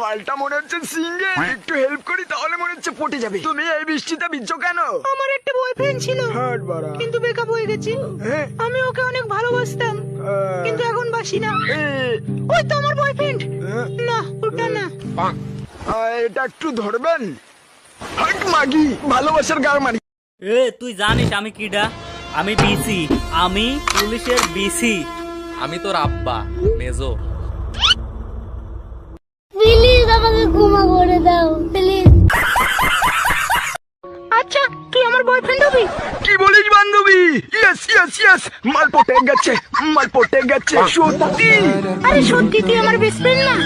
মালটা মনে হচ্ছে সিঙ্গেল, একটু হেল্প করি তাহলে মনে হচ্ছে পটে যাবে। তুমি এই বৃষ্টিতে ভিজছো কেন? আমার একটা বয়ফ্রেন্ড ছিল, কিন্তু ব্রেকআপ হয়ে গেছে। আমি ওকে অনেক ভালোবাসতাম, কিন্তু এখন বাসি না। ওই তো আমার বয়ফ্রেন্ড। না, ওটা না। এটা একটু ধরবেন? হাট মাগি, ভালোবাসার গার মারি। তুই জানিস আমি কিডা? আমি বিসি, আমি পুলিশের বিসি। আমি তোর আব্বা মেজো। প্লিজ আমাকে ক্ষমা করে দাও প্লিজ। আচ্ছা, তুই আমার বয়ফ্রেন্ড হবি? কি বলিস বান্ধবী? ইয়েস ইয়েস ইয়েস, মাল পটে গেছে, মাল পটে গেছে সত্যি। আরে সত্যি তুই আমার বেস্ট ফ্রেন্ড না?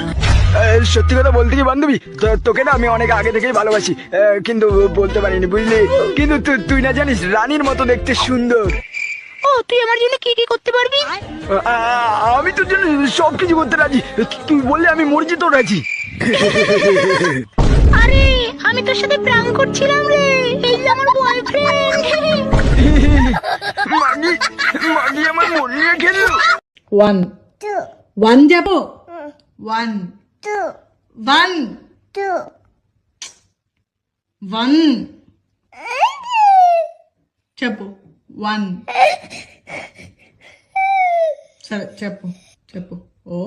সত্যি কথা বলতে কি বান্ধবী, তোকে না আমি অনেক আগে থেকেই ভালোবাসি, কিন্তু বলতে পারিনি বুঝলি। কিন্তু তুই না জানিস রানীর মতো দেখতে সুন্দর। ও, তুই আমার জন্য কি কি করতে পারবি? আমি তোর জন্য সবকিছু করতে রাজি, তুই বললে আমি মর্জি তো রাজি। আরে আমি তোর সাথে প্র্যাঙ্ক করছিলাম রে, এই যে আমার বয়ফ্রেন্ড। মাগি মাগি আমার মন নিয়ে খেললো। 1 1 যাবো 1 1 1 చెప్పు 1 సరే చెప్పు O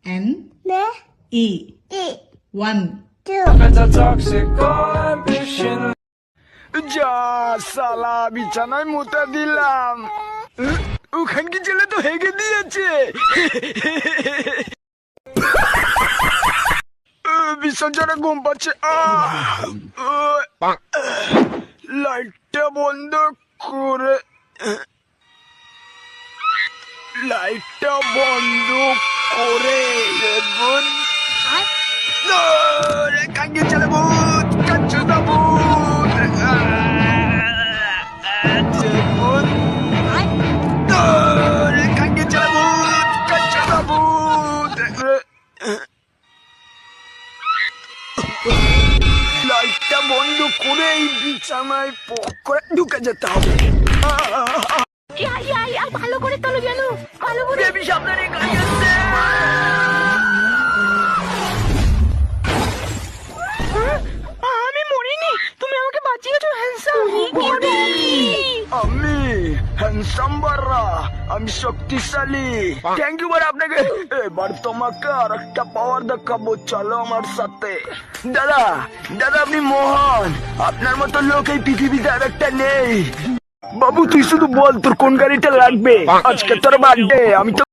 N E 1 যা সালা, বিছানায় মুতা দিলাম, ওখানকি ছেলে তো হেগে দিয়েছে। ভীষণ জোরে ঘুম পাচ্ছে। লাইটটা বন্ধ করে, লাইটটা বন্ধ করে দেখুন। কাঙ্গে চলে ভূত, কাচ্চু দা ভূত। দেখুন, কাঙ্গে চলে ভূত, কাচ্চু দা ভূত। লাইটটা বন্ধ করে এই বিছানায় পক করে ঢুকে যেতে হবে। ভালো করে তোলো যেন, ভালো করে। বেবি সামনে গাড়ি আসছে। আমি মরিনি, তুমি আমাকে বাঁচিয়েছো হ্যান্ডসাম। আমি হ্যান্ডসাম বাররা, আমি শক্তিশালী। থ্যাংক ইউ বার আপনাকে। এবার তোমাকে আর একটা পাওয়ার দেখাবো, চলো আমার সাথে। দাদা দাদা আপনি মহান, আপনার মতো লোক এই পৃথিবীতে আর একটা নেই। বাবু তুই শুধু বল তোর কোন গাড়িটা লাগবে, আজকে তোর বার্থডে, আমি তো